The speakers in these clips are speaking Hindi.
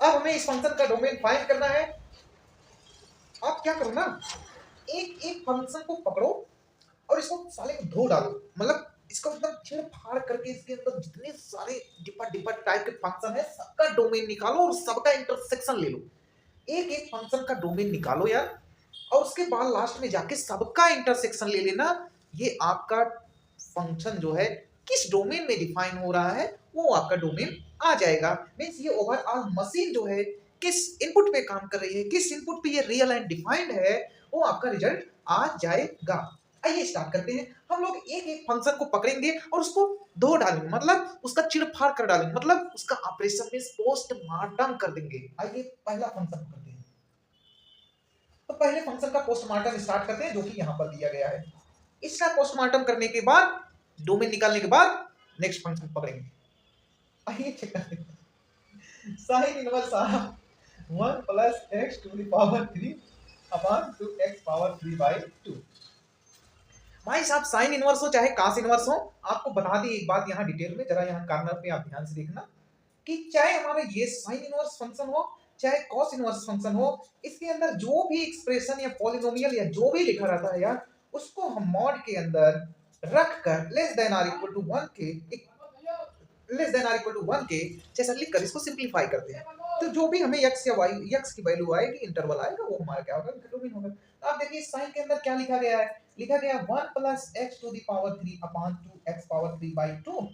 अब हमें इस फंक्शन का डोमेन फाइंड करना है। आप क्या करो ना, एक एक फंक्शन को पकड़ो और इसको साले को धो डालो, मतलब इसको एकदम छेड़ फाड़ करके इसके अंदर जितने सारे डिफरेंट डिफरेंट टाइप के फंक्शन है सबका डोमेन निकालो और सबका इंटरसेक्शन ले लो। एक एक फंक्शन का डोमेन निकालो यार, और उसके बाद लास्ट में जाके सबका इंटरसेक्शन ले लेना। ये आपका फंक्शन जो है किस डोमेन में डिफाइन हो रहा है वो आपका डोमेन आ जाएगा। मीन्स ये ओवरऑल मशीन जो है किस इनपुट पे काम कर रही है, किस इनपुट पे ये रियल एंड डिफाइंड है, वो आपका रिजल्ट आ जाएगा। आइए स्टार्ट करते हैं। हम लोग एक एक फंक्शन को पकड़ेंगे और उसको धो डालेंगे, मतलब उसका चिड़फाड़ कर डालेंगे, मतलब उसका ऑपरेशन में पोस्टमार्टम कर देंगे। आइए पहला फंक्शन करते हैं। तो पहले फंक्शन का पोस्टमार्टम स्टार्ट करते हैं जो कि यहां पर दिया गया है। इसका पोस्टमार्टम करने के बाद, डोमेन निकालने के बाद नेक्स्ट फंक्शन पकड़ेंगे। आइए चेक करते हैं। Sine inverse of 1 plus x to the power 3 upon 2x power 3 by 2। भाई साहब साइन इनवर्स हो चाहे कास इनवर्स हो, आपको बता दी एक बात यहाँ डिटेल में, जरा यहाँ कॉर्नर पे आप ध्यान से देखना कि चाहे हमारा ये साइन इनवर्स फंक्शन हो चाहे कॉस इनवर्स फंक्शन हो, इसके अंदर जो भी एक्सप्रेशन या पॉलिनोमियल या जो भी लिखा रहता है यार, उसको हम मॉड के अंदर रख कर less than or equal to 1 के less than or equal to 1 के जैसा लिखकर इसको सिंपलीफाई करते हैं। तो जो भी हमें x या y x की वैल्यू आएगी, इंटरवल आएगा, वो हमारा क्या होगा, डोमेन होगा। तो आप देखिए साइन के अंदर क्या लिखा गया है, लिखा गया 1 plus x to the power 3 upon 2x power 3 by 2।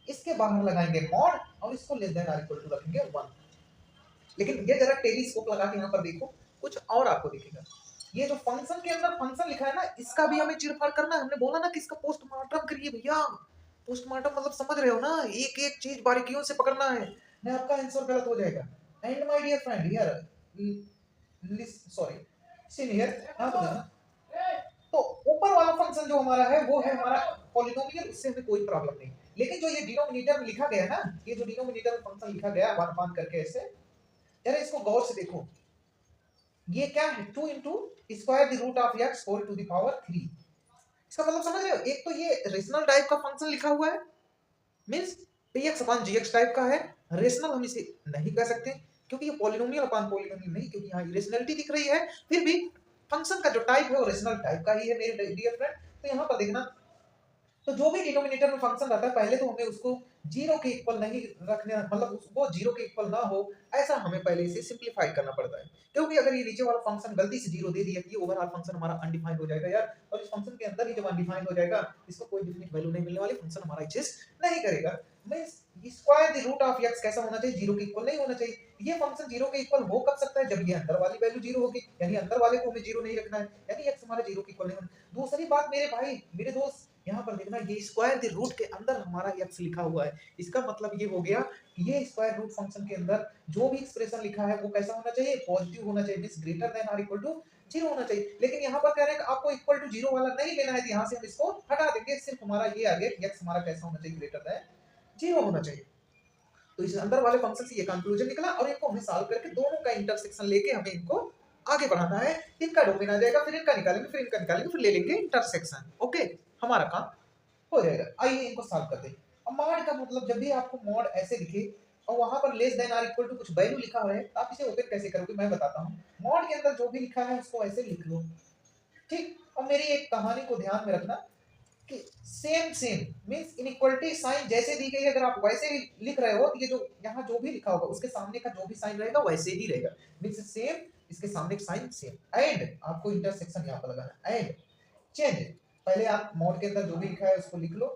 इसके बाहर लगाएंगे मॉड और इसको less than or equal to रखेंगे 1। लेकिन ये जरा टेलीस्कोप लगा के यहाँ पर देखो, कुछ और आपको दिखेगा। ये जो फंक्शन के अंदर फंक्शन लिखा है ना, इसका भी हमें चिरफाड़ करना है। हमने बोला ना कि इसका पोस्टमार्टम करिए भैया। पोस्टमार्टम मतलब समझ रहे हो ना, एक एक चीज बारीकियों से पकड़ना है, नहीं आपका आंसर गलत हो जाएगा। And my dear friend here sorry senior, आप देखना। तो ऊपर वाला फंक्शन जो हमारा है वो है हमारा पॉलिनोमियल, उससे हमें कोई प्रॉब्लम नहीं। लेकिन जो ये डिनोमिनेटर में लिखा गया ना, ये जो डिनोमिनेटर में फंक्शन लिखा गया 1 अपान करके ऐसे, जरा इसको गौर से देखो। ये क्या है, 2 into square the root of x whole to the power 3। इसका मतलब समझ रहे हो, एक तो ये रेशनल टाइप का फंक्शन लिखा हुआ है, means px upon gx type का है। रेशनल हम इसे नहीं कह सकते क्योंकि ये पॉलिनोमियल अपॉन पॉलिनोमियल नहीं, क्योंकि यहाँ इरेशनलिटी दिख रही है। फिर भी फंक्शन का जो टाइप है वो रेशनल टाइप का ही है मेरे डियर फ्रेंड। तो यहाँ पर देखना, तो जो भी डिनोमिनेटर में फंक्शन रहता है पहले तो हमें उसको जीरो के इक्वल नहीं रखने, मतलब वो जीरो के इक्वल ना हो ऐसा हमें पहले इसे सिंपलीफाई करना पड़ता है। क्योंकि अगर ये नीचे वाला फंक्शन गलती से जीरो दे दिया कि ये ओवरऑल फंक्शन हमारा अनडिफाइंड हो जाएगा यार, और इस फंक्शन के अंदर ही जब अनडिफाइंड हो जाएगा इसको कोई डेफिनिट वैल्यू नहीं मिलने वाली, फंक्शन हमारा एग्जिस्ट नहीं करेगा। मैं square the root of x कैसा होना चाहिए, जीरो के इक्वल नहीं होना चाहिए। ये फंक्शन जीरो के इक्वल हो कब सकता है, जब ये अंदर वाली वैल्यू जीरो होगी, यानी अंदर वाले को हमें जीरो नहीं रखना है, यानी x हमारा जीरो के इक्वल नहीं होना। दूसरी बात मेरे भाई मेरे दोस्त, यहाँ पर देखना ये स्क्वायर द रूट के अंदर हमारा x लिखा हुआ है। इसका मतलब ये हो गया कि ये स्क्वायर रूट फंक्शन के अंदर जो भी एक्सप्रेशन लिखा है वो कैसा होना चाहिए, पॉजिटिव होना चाहिए, means greater than or equal to zero होना चाहिए। लेकिन यहाँ पर कह रहे हैं कि आपको इक्वल टू जीरो वाला नहीं लेना है, तो यहाँ से हम इसको हटा देंगे। सिर्फ हमारा ये आ गया कि x हमारा कैसा होना चाहिए, ग्रेटर देन जीरो होना चाहिए। तो इस अंदर वाले फंक्शन से ये कंक्लूजन निकला, और इनको हमें सॉल्व करके दोनों का इंटरसेक्शन लेके हमें इनको आगे बढ़ाना है। इनका डोमेन आ जाएगा, फिर इनका निकालेंगे, फिर इनका निकालेंगे, फिर ले लेंगे इंटरसेक्शन। ओके, हमारा काम हो जाएगा। आइए इनको सॉल्व करते हैं। अब मॉड का मतलब, जब भी आपको मॉड ऐसे लिखे और वहां पर less than or equal to कुछ वैल्यू लिखा हुआ है, आप इसे ओपन कैसे करोगे मैं बताता हूं। मॉड के अंदर जो भी लिखा है उसको ऐसे लिख लो, ठीक। और मेरी एक कहानी को ध्यान में रखना कि same same means inequality sign जैसे दी गई है, अगर आप वैसे ही लिख रहे हो तो ये जो यहाँ जो भी लिखा होगा उसके सामने का जो भी साइन रहेगा वैसे ही रहेगा, मींस सेम, इसके सामने का साइन सेम। एंड आपको इंटरसेक्शन यहाँ पर लगाना है, एंड चेंज। पहले आप मॉड के अंदर जो भी लिखा है उसको लिख लो,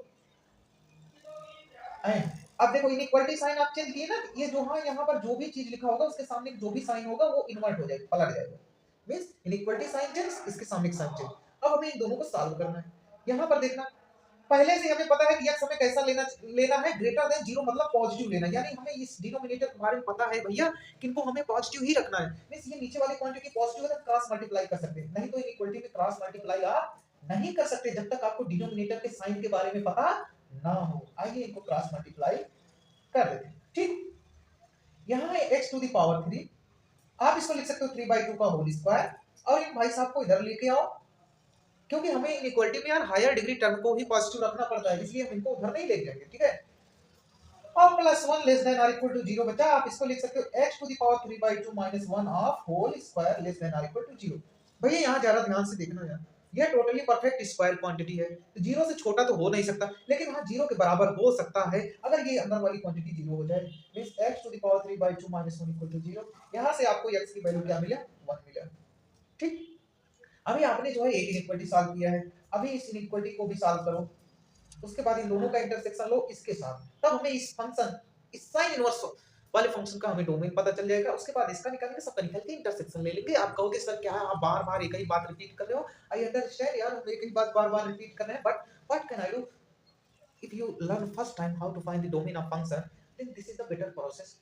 एंड अब देखो इनइक्वालिटी साइन आप चेंज किए ना, ये जो हाँ यहाँ पर जो भी चीज लिखा होगा उसके सामने जो भी साइन होगा वो इन्वर्ट हो जाएगा, पलट जाएगा। मींस इनइक्वालिटी साइन चेंज, इसके सामने का साइन चेंज। अब हमें इन दोनों को सॉल्व करना है। यहाँ पर देखना, पहले से हमें पता है कि x हमें कैसा लेना है, ग्रेटर देन जीरो, मतलब पॉजिटिव लेना है। यानी हमें इस डिनोमिनेटर के बारे में पता है भैया कि इनको हमें पॉजिटिव ही रखना है। मींस ये नीचे वाली क्वांटिटी पॉजिटिव है तो क्रॉस मल्टीप्लाई कर सकते हैं, नहीं तो इनइक्वालिटी में क्रॉस मल्टीप्लाई आप नहीं कर सकते जब तक आपको डिनोमिनेटर के साइन के बारे में पता ना हो। आइए इनको क्रॉस मल्टीप्लाई कर देते हैं, ठीक। यहाँ है x टू द पावर 3, आप इसको लिख सकते हो 3/2 का होल स्क्वायर, और इन भाई साहब को इधर लेके आओ, क्योंकि हमें इनइक्वालिटी में यार हायर डिग्री टर्म को ही पॉजिटिव रखना पड़ता है, इसलिए हम इनको उधर नहीं लेके जाएंगे, ठीक है। और plus one less than or equal to zero बचा। आप इसको लिख सकते हो x to the power 3/2 minus 1 of whole square less than or equal to zero. भैया यहाँ ज्यादा ध्यान से देखना यार, ये टोटली परफेक्ट स्क्वायर क्वांटिटी है, तो जीरो से छोटा तो हो नहीं सकता, लेकिन हाँ जीरो के बराबर हो सकता है अगर ये अंदर वाली क्वांटिटी जीरो हो जाए। Means x to the power 3/2 minus 1 equal to zero. यहाँ से आपको x की वैल्यू क्या मिला, 1 मिला। ठीक, अभी आपने जो है एक इनइक्वालिटी सॉल्व किया है, अभी इस इनइक्वालिटी को भी सॉल्व करो, उसके बाद इन दोनों का इंटरसेक्शन लो इसके साथ, तब हमें इस फंक्शन, इस साइन इनवर्स वाले फंक्शन का हमें डोमेन पता चल जाएगा। उसके बाद इसका निकालेंगे, सबका निकाल के इंटरसेक्शन ले लेंगे। आप कहोगे सर क्या है, आप बार बार एक ही बात रिपीट कर रहे हो। आई अंडरस्टैंड यार, हम एक ही बात बार बार रिपीट कर रहे हैं, but what can I do, if you learn first time how to find the domain of function, then this is the better process,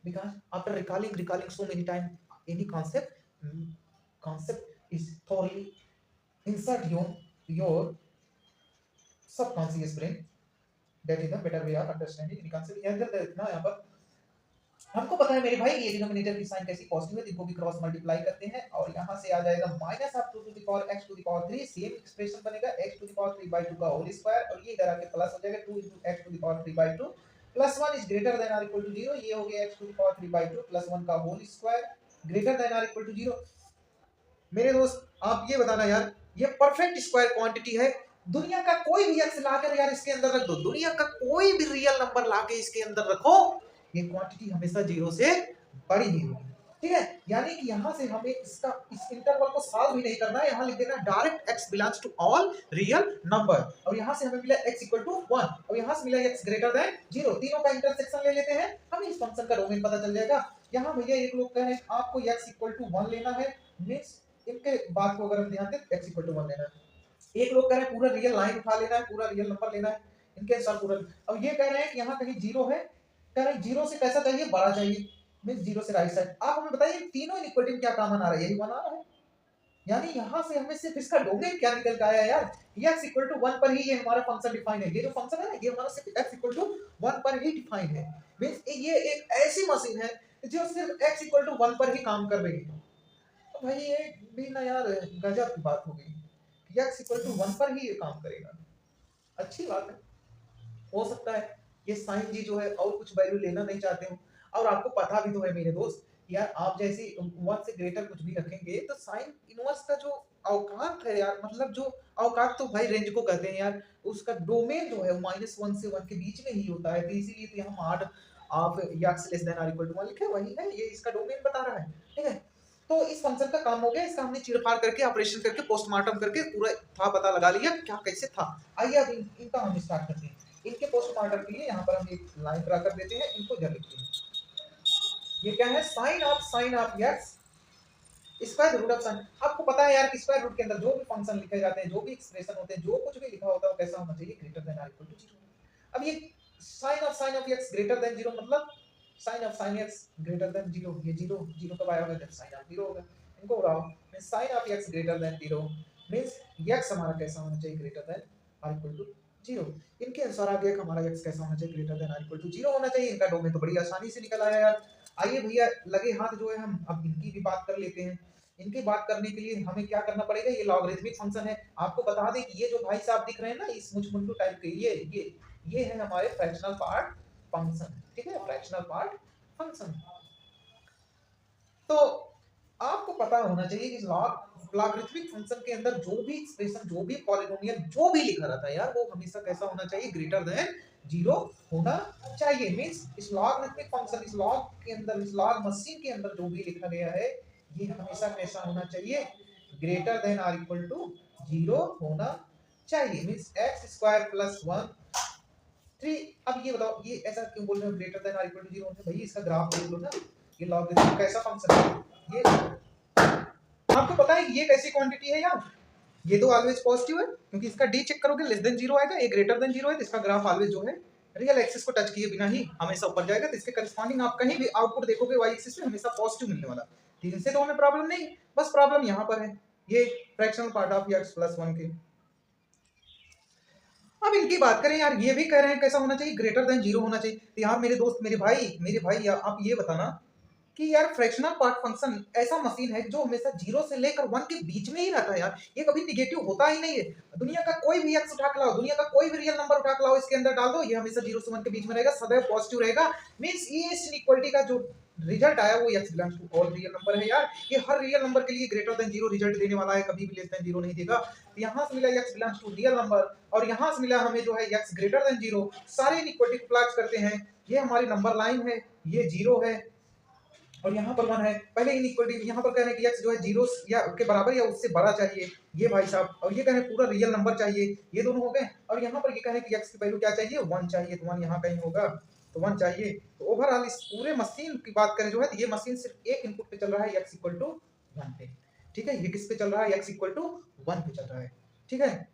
because after recalling so many times any concept is thoroughly insert your subconscious brain, that is the better way of understanding any concept। यहाँ देखना, यहाँ पर हमको पता है मेरे भाई ये डिनोमिनेटर की साइन कैसी पॉजिटिव है, इनको भी क्रॉस मल्टीप्लाई करते हैं और यहाँ से आ जाएगा minus of 2 to the power x to the power 3, same expression बनेगा x टू द पावर 3/2 का होल स्क्वायर, और ये इधर आके प्लस हो जाएगा 2 x to the power 3/2 plus 1 is greater than or equal to 0। ये हो गया x to the power 3/2 plus 1 का whole square greater than or equal to 0। मेरे दोस्त आप ये बताना यार, ये परफेक्ट स्क्वायर क्वांटिटी है, दुनिया का कोई भी एक्स लाकर यार इसके अंदर रख दो, दुनिया का कोई भी रियल नंबर लाके इसके अंदर रखो, ये क्वांटिटी हमेशा जीरो से बड़ी ही होगी। ठीक है, यानी कि यहाँ से हमें इसका इस इंटरवल को सॉल्व भी नहीं करना है, यहाँ लिख देना direct x belongs to all real number, और यहाँ से हमें मिला x इक्वल टू 1 और यहाँ से मिला x ग्रेटर देन 0, तीनों का इंटरसेक्शन ले लेते हैं, हमें इस फंक्शन का डोमेन पता चल जाएगा। यहाँ भैया एक लोग कह रहे हैं आपको x इक्वल टू 1 लेना है, मींस इनके बात को अगर हम ध्यान दें x इक्वल टू 1 लेना है। एक लोग कह रहे हैं पूरा रियल लाइन उठा लेना है, पूरा रियल नंबर लेना है, इनके अनुसार पूरा। अब ये कह रहे हैं कि यहाँ कहीं जीरो है, कह रहे हैं जीरो से कैसा चाहिए, बड़ा चाहिए, मींस जीरो से राइट साइड। आप हमें बताइए तीनों इनइक्वालिटी में क्या कॉमन आ रहा है, यही बना रहा है, यानी यहाँ से हमें सिर्फ इसका डोमेन क्या निकल के आया यार, x इक्वल टू 1 पर ही ये हमारा फंक्शन डिफाइन है, ये जो फंक्शन है ना ये हमारा सिर्फ x इक्वल टू 1 पर ही डिफाइन है, मींस ये एक ऐसी मशीन है जो सिर्फ x इक्वल टू 1 पर ही काम कर रही है। तो भाई ये भी ना यार गजब की बात हो गई, x इक्वल टू 1 पर ही ये काम करेगा, अच्छी बात है। हो सकता है ये साइन जी जो है और कुछ वैल्यू लेना नहीं चाहते हो, और आपको पता भी तो है मेरे दोस्त यार, आप जैसे 1 से ग्रेटर कुछ भी रखेंगे तो साइन इनवर्स का जो औकात है यार, मतलब जो औकात तो भाई रेंज को कहते हैं यार, उसका डोमेन जो है -1 से 1 के बीच में ही होता है, तो इसीलिए तो हम odd of x less than or equal to 1 लिखे, वही है, ये इसका डोमेन बता रहा है। ठीक है, तो इस फंक्शन का काम हो गया, इसका हमने चीरफाड़ करके ऑपरेशन करके पोस्टमार्टम करके पूरा था पता लगा लिया क्या कैसे था। आइए अब इनका हम स्टार्ट करते हैं। इनके पोस्टमार्टम के लिए यहाँ पर हम एक लाइन ड्रा कर देते हैं, इनको इधर लिखते हैं। ये क्या है, sine of x square root of sine. आपको पता है यार कि स्क्वायर रूट के अंदर जो भी फंक्शन लिखे जाते हैं, जो भी एक्सप्रेशन होते हैं, जो कुछ भी लिखा होता है वो कैसा होना चाहिए, greater than or equal to 0। अब ये sine of x greater than 0 मतलब sine of x greater than 0, ये 0 0 कब आया होगा जब साइन ऑफ 0 होगा, इनको उड़ाओ। Sine of x greater than 0 means x हमारा कैसा होना चाहिए, greater than or equal to 0। इनके अनुसार आ गया हमारा x कैसा होना चाहिए, greater than or equal to 0 होना चाहिए। इनका डोमेन तो बड़ी आसानी से निकल आया यार। आइए भैया लगे हाथ जो है हम अब इनकी भी बात कर लेते हैं। इनकी बात करने के लिए हमें क्या करना पड़ेगा, ये लॉगरिथमिक फंक्शन है। आपको बता दें कि ये जो भाई साहब दिख रहे हैं ना इस मुचमुंडू टाइप के, ये है हमारे फ्रैक्शनल पार्ट फंक्शन। ठीक है, फ्रैक्शनल पार्ट फंक्शन। तो आपको पता होना चाहिए कि लॉगरिथमिक फंक्शन के अंदर जो भी एक्सप्रेशन, जो भी पॉलिनोमियल, जो भी लिखा रहता है यार वो हमेशा कैसा होना चाहिए, ग्रेटर देन 0 होना चाहिए। मींस इस लॉगरिथमिक फंक्शन, इस लॉग के अंदर, इस लॉग मशीन के अंदर जो भी लिखा गया है ये हमेशा कैसा होना चाहिए, greater than or equal to 0 होना चाहिए। Means x² + 1 3। अब ये बताओ ये ऐसा क्यों बोल रहे हो greater than or equal to 0 होना, भाई इसका ग्राफ देख लो ना, ये लॉगरिथमिक कैसा फंक्शन है। ये आपको पता है ये कैसी क्वांटिटी है यार, ये तो ऑलवेज पॉजिटिव है क्योंकि इसका d चेक करोगे लेस देन 0 आएगा, ये ग्रेटर देन 0 है तो इसका ग्राफ ऑलवेज जो है रियल एक्सिस को टच किए बिना ही हमेशा ऊपर जाएगा, तो इसके करस्पॉन्डिंग आप कहीं भी आउटपुट देखोगे y एक्सिस में हमेशा पॉजिटिव मिलने वाला। ठीक है, इससे तो हमें प्रॉब्लम नहीं, बस प्रॉब्लम यहाँ पर है ये फ्रैक्शनल पार्ट ऑफ x + 1 के। अब इनकी बात करें यार, ये भी कह रहे हैं कैसा होना चाहिए, ग्रेटर देन 0 होना चाहिए। तो यार मेरे दोस्त, मेरे भाई आप ये बताना कि यार फ्रैक्शनल पार्ट फंक्शन ऐसा मशीन है जो हमेशा 0 से लेकर 1 के बीच में ही रहता है यार, ये कभी निगेटिव होता ही नहीं है। दुनिया का कोई भी एक्स उठा के लाओ, दुनिया का कोई भी रियल नंबर उठा के लाओ, इसके अंदर डाल दो, ये हमेशा 0 से 1 के बीच में रहेगा, सदैव पॉजिटिव रहेगा। मींस ये इस इनइक्वालिटी का जो रिजल्ट आया वो x belongs to all real number है यार। ये हर रियल नंबर के लिए ग्रेटर देन 0 रिजल्ट देने वाला है, कभी भी लेस देन 0 नहीं देगा। तो यहाँ से मिला x belongs to real number, और यहाँ से मिला हमें जो है x ग्रेटर देन 0। सारे इनइक्वालिटी को प्लॉट करते हैं, ये हमारी नंबर लाइन है, ये 0 है और यहाँ पर 1 है। पहले इनइक्वालिटी यहाँ पर कह रहे हैं कि x जो है 0 या के बराबर या उससे बड़ा चाहिए, ये भाई साहब, और ये कह रहे हैं पूरा रियल नंबर चाहिए, ये दोनों हो गए। और यहाँ पर ये कह रहे हैं कि x की वैल्यू क्या चाहिए, 1 चाहिए, तो 1 यहाँ कहीं होगा, तो 1 चाहिए। तो ओवरऑल इस पूरे मशीन की बात करें जो है, तो ये मशीन सिर्फ एक इनपुट पे चल रहा है, x इक्वल टू 1 पे, ठीक है। ये किस पे चल रहा है, x इक्वल टू 1 पे चल रहा है, ठीक है।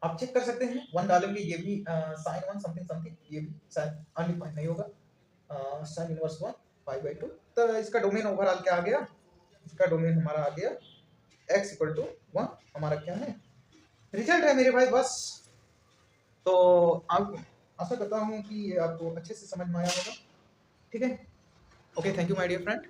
आप चेक कर सकते हैं, 1 डालेंगे ये भी sin 1 समथिंग समथिंग, ये भी शायद अनडिफाइंड नहीं होगा, sin इनवर्स 1 5/2। तो इसका डोमेन ओवरऑल क्या आ गया, इसका डोमेन हमारा आ गया x इक्वल टू 1, हमारा क्या है, रिजल्ट है मेरे भाई, बस। तो आप आशा करता हूँ कि ये आपको अच्छे से समझ में आया होगा, ठीक है। Okay, thank you my dear friend.